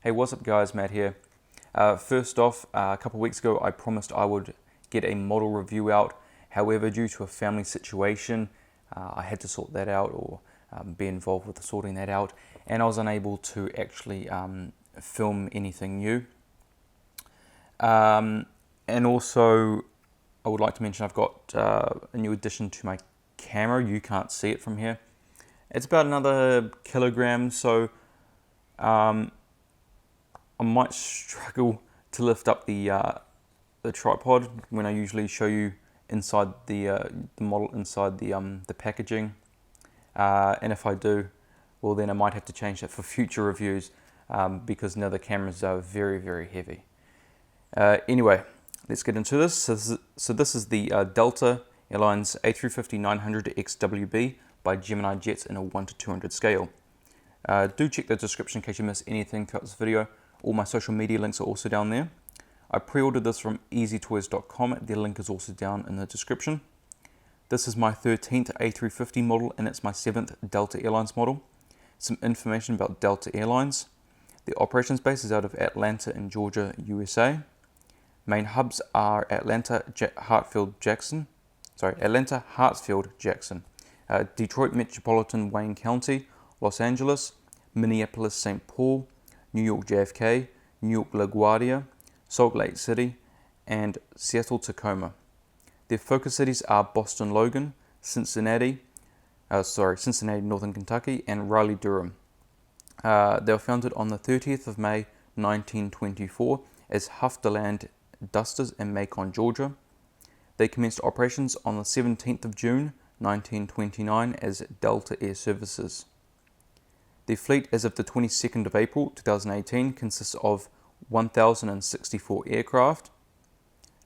Hey, what's up guys, Matt here. First off, a couple of weeks ago I promised I would get a model review out. However, due to a family situation, I had to sort that out or be involved with sorting that out, and I was unable to actually film anything new. And also, I would like to mention I've got a new addition to my camera. You can't see it from here. It's about another kilogram, so I might struggle to lift up the tripod when I usually show you inside the model inside the packaging. And if I do, well then I might have to change that for future reviews because now the cameras are very, very heavy. Anyway, let's get into this. So this is the Delta Airlines A350-900XWB by Gemini jets in a 1 to 200 scale. Do check the description in case you miss anything throughout this video. All my social media links are also down there. I pre-ordered this from easytoys.com. The link is also down in the description. This is my 13th A350 model and it's my 7th Delta Airlines model. Some information about Delta Airlines. The operations base is out of Atlanta in Georgia, USA. Main hubs are Atlanta, Hartsfield, Jackson, Detroit Metropolitan Wayne County, Los Angeles, Minneapolis, St. Paul, New York JFK, New York LaGuardia, Salt Lake City, and Seattle Tacoma. Their focus cities are Boston Logan, Cincinnati, Northern Kentucky, and Raleigh, Durham. They were founded on the 30th of May 1924 as Hufterland Dusters in Macon, Georgia. They commenced operations on the 17th of June 1929 as Delta Air Services. The fleet as of the 22nd of April 2018 consists of 1,064 aircraft,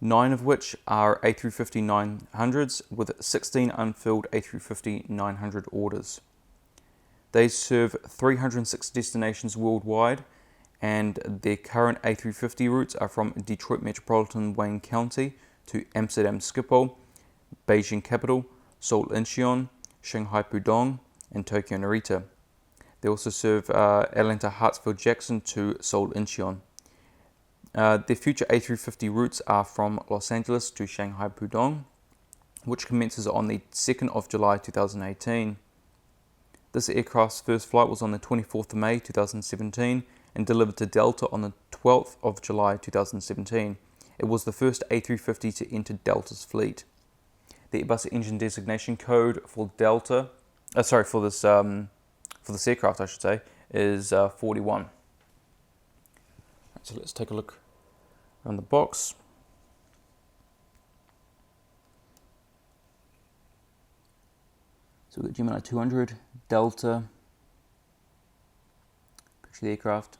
9 of which are A350-900s with 16 unfilled A350-900 orders. They serve 306 destinations worldwide, and their current A350 routes are from Detroit Metropolitan Wayne County to Amsterdam Schiphol, Beijing Capital, Seoul Incheon, Shanghai Pudong, and Tokyo Narita. They also serve Atlanta Hartsfield Jackson to Seoul Incheon. Their future A350 routes are from Los Angeles to Shanghai Pudong, which commences on the 2nd of July 2018. This aircraft's first flight was on the 24th of May 2017 and delivered to Delta on the 12th of July 2017. It was the first A350 to enter Delta's fleet. The Airbus engine designation code for Delta, for this aircraft, I should say, is 41. So let's take a look around the box. So we've got Gemini 200, Delta, picture the aircraft.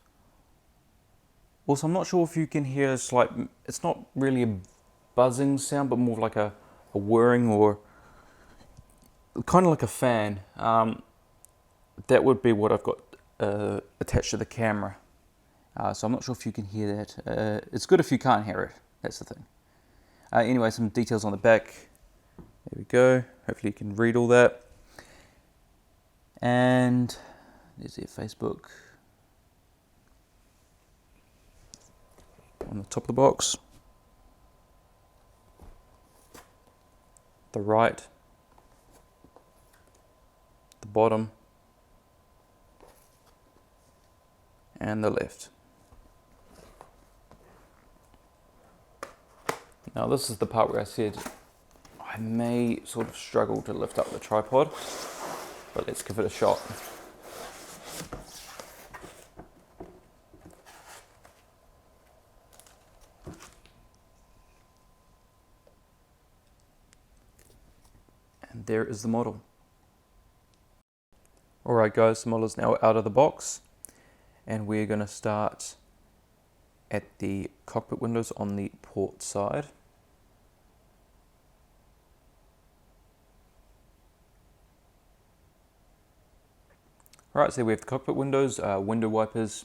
Also, I'm not sure if you can hear, it's not really a buzzing sound, but more like a whirring or kind of like a fan. That would be what I've got attached to the camera. So I'm not sure if you can hear that. It's good if you can't hear it. That's the thing. Anyway, some details on the back. There we go. Hopefully you can read all that. And there's their Facebook. On the top of the box. The right. The bottom. And the left. Now this is the part where I said I may sort of struggle to lift up the tripod, but let's give it a shot. And there is the model. Alright guys, the model is now out of the box. And we're going to start at the cockpit windows on the port side. Alright, so we have the cockpit windows, window wipers,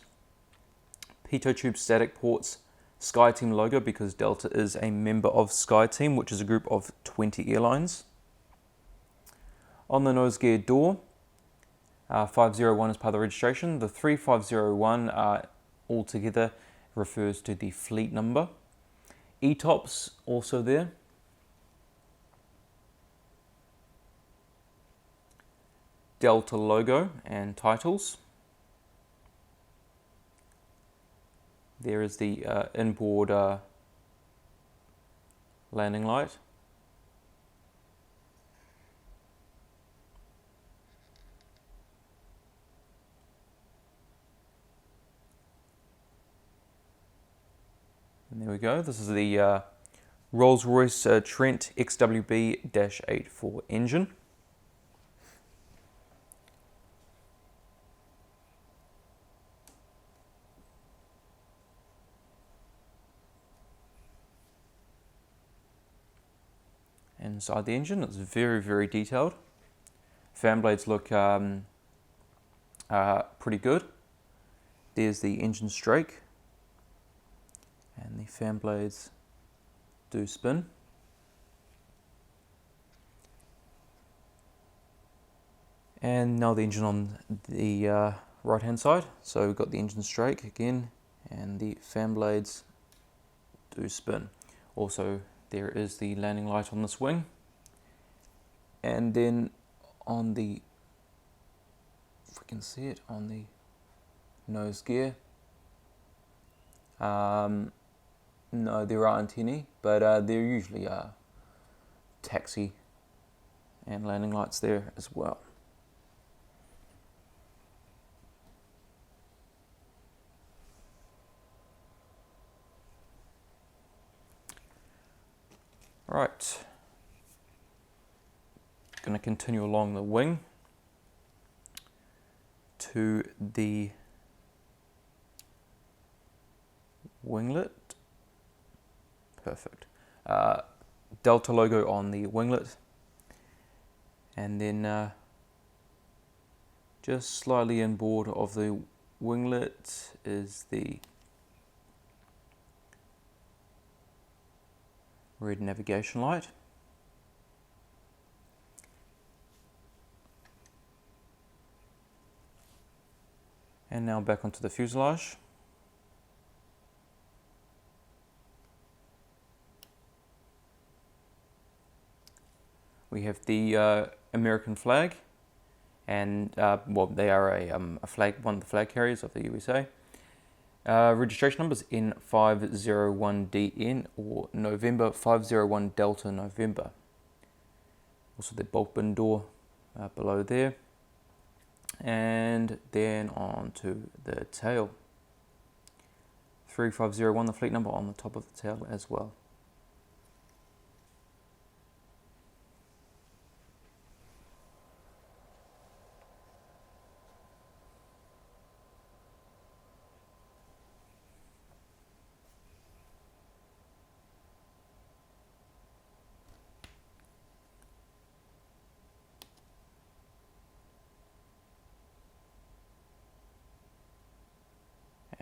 pitot tube static ports, Skyteam logo because Delta is a member of Skyteam, which is a group of 20 airlines. On the nose gear door, 501 is part of the registration. The 3501 altogether refers to the fleet number. ETOPS also there. Delta logo and titles. There is the inboard landing light. And there we go. This is the Rolls-Royce Trent XWB-84 engine. Inside the engine, it's very, very detailed. Fan blades look pretty good. There's the engine strake, and the fan blades do spin. And now the engine on the right hand side. So we've got the engine strake again, and the fan blades do spin. Also, there is the landing light on this wing. And then on the, if we can see it, on the nose gear, no, there aren't any, but there usually are taxi and landing lights there as well. Right, going to continue along the wing to the winglet. Perfect. Delta logo on the winglet, and then just slightly inboard of the winglet is the red navigation light. And now back onto the fuselage. We have the American flag, and well, they are a flag, one of the flag carriers of the USA. Registration number is N501DN or November 501 Delta November. Also the bulk bin door below there. And then on to the tail. 3501, the fleet number on the top of the tail as well.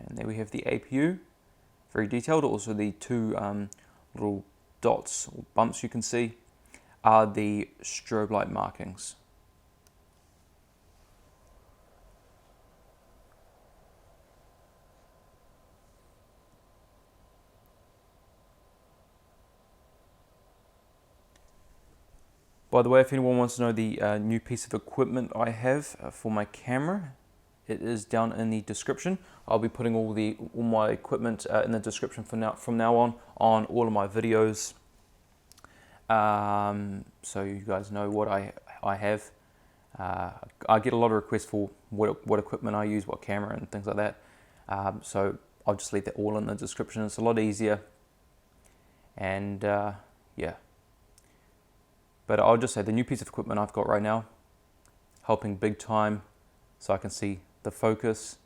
And there we have the APU, very detailed. Also the two little dots or bumps you can see are the strobe light markings. By the way, if anyone wants to know the new piece of equipment I have for my camera, it is down in the description. I'll be putting all my equipment in the description from now on all of my videos, so you guys know what I have. I get a lot of requests for what equipment I use, what camera and things like that. So I'll just leave that all in the description. It's a lot easier, and yeah. But I'll just say the new piece of equipment I've got right now, helping big time, so I can see the focus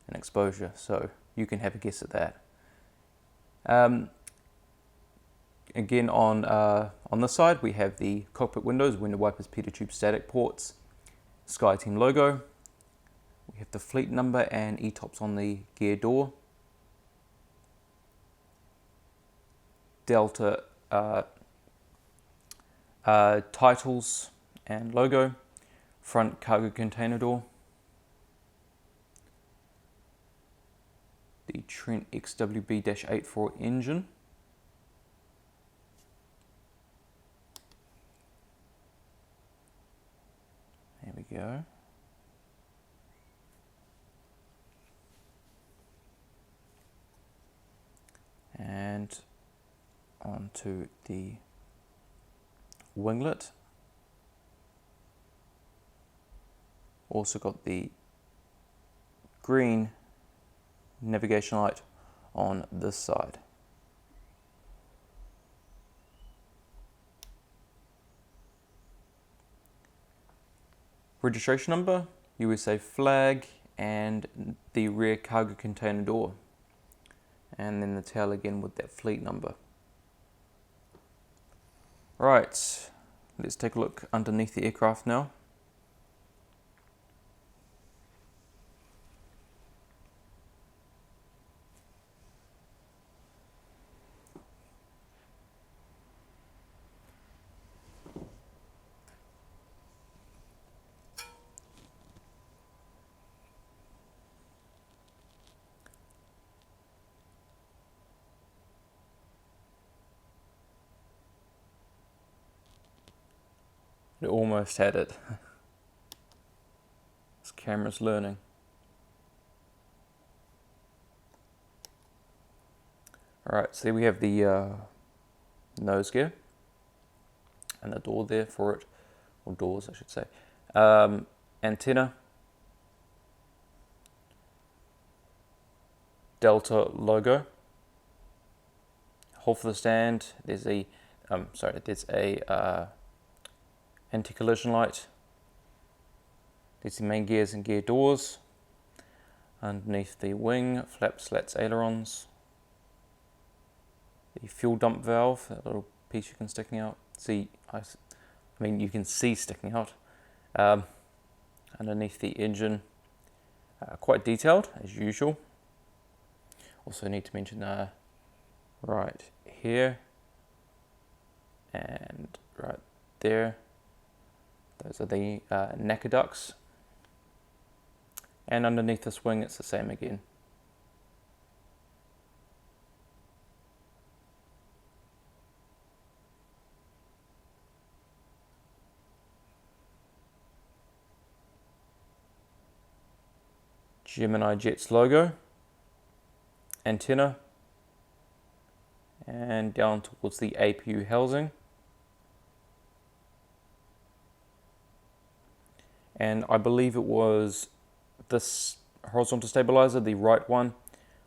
and exposure, so you can have a guess at that. Again, on this side we have the cockpit windows, window wipers, pitot tube, static ports, Skyteam logo. We have the fleet number and ETOPS on the gear door. Delta titles and logo, front cargo container door. Trent XWB-84 engine. There we go. And onto the winglet. Also got the green navigation light on this side. Registration number, USA flag, and the rear cargo container door. And then the tail again with that fleet number. Right, let's take a look underneath the aircraft now. It almost had it. This camera's learning. Alright, so there we have the nose gear and the door there for it, or doors I should say. Antenna, Delta logo, hole for the stand. There's a anti-collision light. There's the main gears and gear doors. Underneath the wing, flaps, slats, ailerons. The fuel dump valve, that little piece you can sticking out. You can see sticking out. Underneath the engine, quite detailed as usual. Also need to mention right here and right there. Those are the necker ducts. And underneath this wing, it's the same again. Gemini Jets logo, antenna, and down towards the APU housing. And I believe it was this horizontal stabilizer, the right one,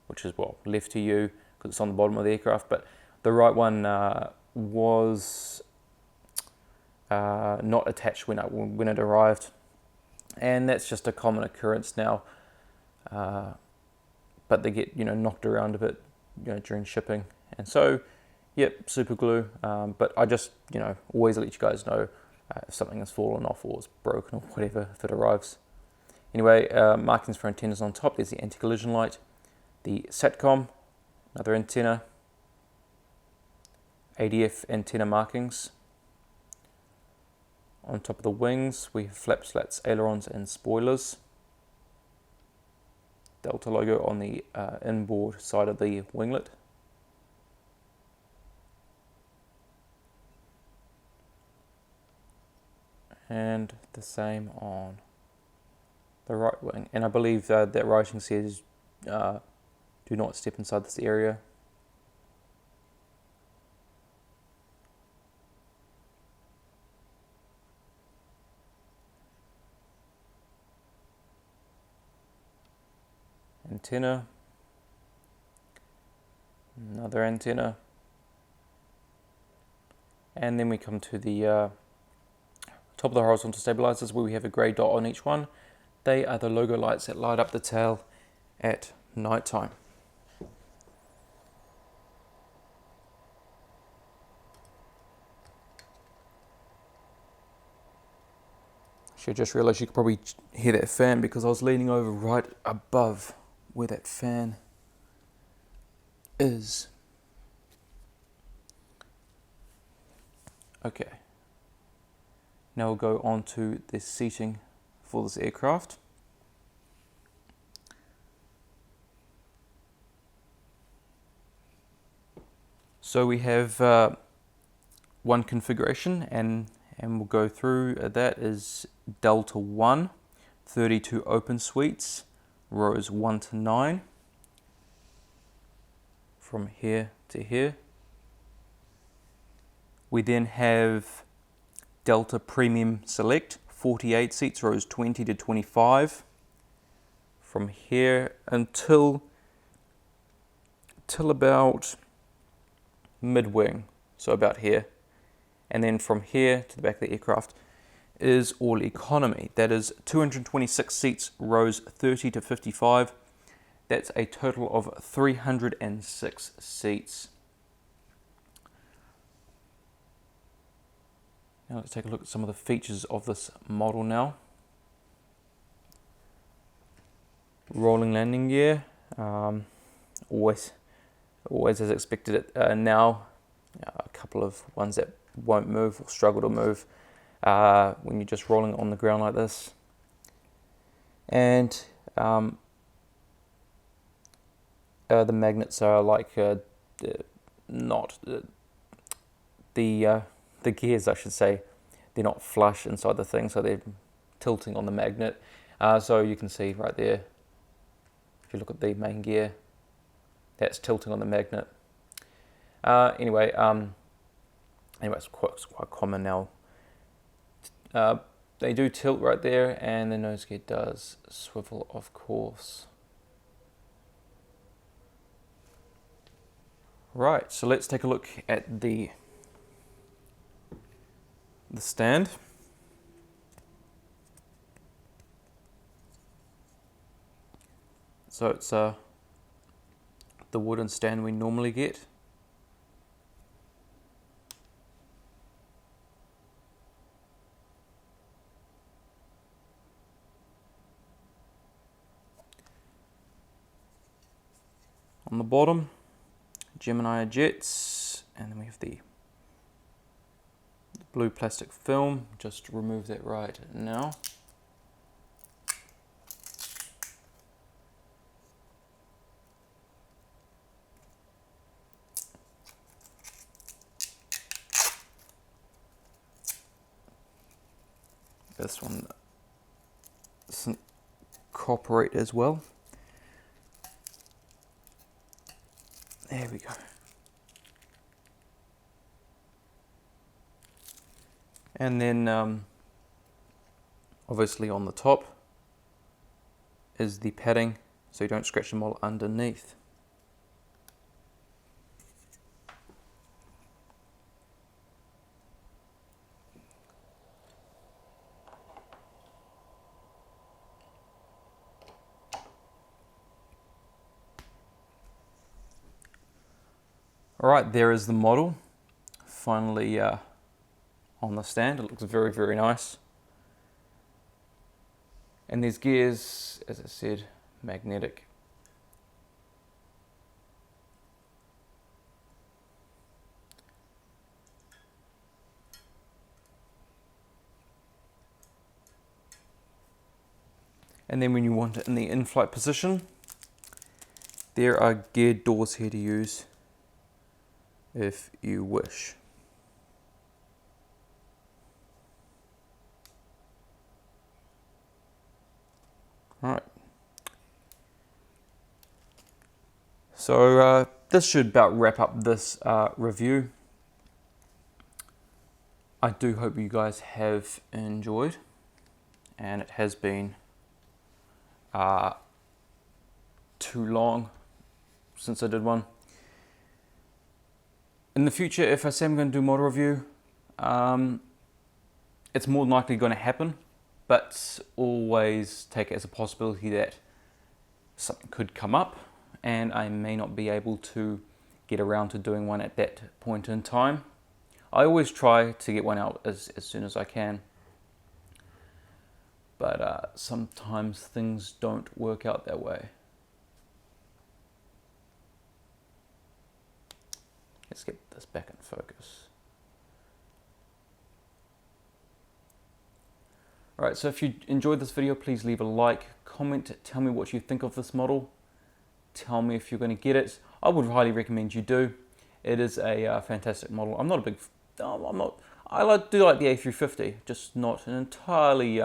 which is, well, left to you because it's on the bottom of the aircraft, but the right one was not attached when it arrived. And that's just a common occurrence now. But they get, knocked around a bit, during shipping. And so, yep, super glue. But I just, always let you guys know if something has fallen off or is broken or whatever if it arrives. Anyway, markings for antennas on top. There's the anti-collision light, the SATCOM, another antenna, ADF antenna markings. On top of the wings, we have flaps, slats, ailerons, and spoilers. Delta logo on the inboard side of the winglet. And the same on the right wing. And I believe that writing says, do not step inside this area. Antenna, another antenna, and then we come to the top of the horizontal stabilizers where we have a grey dot on each one. They are the logo lights that light up the tail at night time. Actually, I just realised you could probably hear that fan because I was leaning over right above where that fan is. Okay. Now we'll go on to the seating for this aircraft. So we have one configuration, and we'll go through. That is Delta 1, 32 open suites, rows 1 to 9, from here to here. We then have Delta Premium Select, 48 seats, rows 20 to 25, from here until about mid-wing, so about here. And then from here to the back of the aircraft is all economy. That is 226 seats, rows 30 to 55. That's a total of 306 seats. Now let's take a look at some of the features of this model now. Rolling landing gear, always as expected. Now, a couple of ones that won't move or struggle to move when you're just rolling on the ground like this. And the magnets are like not the gears, I should say, they're not flush inside the thing, so they're tilting on the magnet. So you can see right there, if you look at the main gear, that's tilting on the magnet. Anyway, it's quite common now. They do tilt right there, and the nose gear does swivel, of course. Right, so let's take a look at the stand. So it's the wooden stand we normally get. On the bottom, Gemini jets, and then we have the blue plastic film. Just remove that right now. This one doesn't cooperate as well. There we go. And then obviously on the top is the padding, so you don't scratch the model underneath. Alright, there is the model, finally on the stand. It looks very, very nice. And these gears, as I said, magnetic. And then when you want it in the in-flight position, there are geared doors here to use if you wish. Alright, so this should about wrap up this review. I do hope you guys have enjoyed, and it has been too long since I did one. In the future, if I say I'm going to do model review, it's more than likely going to happen, but always take it as a possibility that something could come up and I may not be able to get around to doing one at that point in time. I always try to get one out as soon as I can, but sometimes things don't work out that way. Let's get this back in focus. Alright, so if you enjoyed this video, please leave a like, comment, tell me what you think of this model. Tell me if you're going to get it. I would highly recommend you do. It is a fantastic model. I'm not a big, I'm not, do like the A350, just not an entirely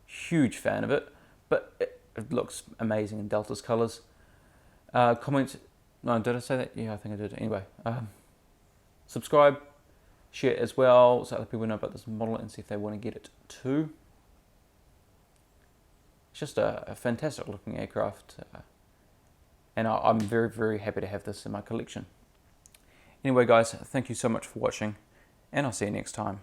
huge fan of it, but it looks amazing in Delta's colours. Comment, no, did I say that? Yeah, I think I did. Anyway, subscribe, share it as well, so other people know about this model and see if they want to get it too. It's just a fantastic looking aircraft, and I'm very, very happy to have this in my collection. Anyway guys, thank you so much for watching, and I'll see you next time.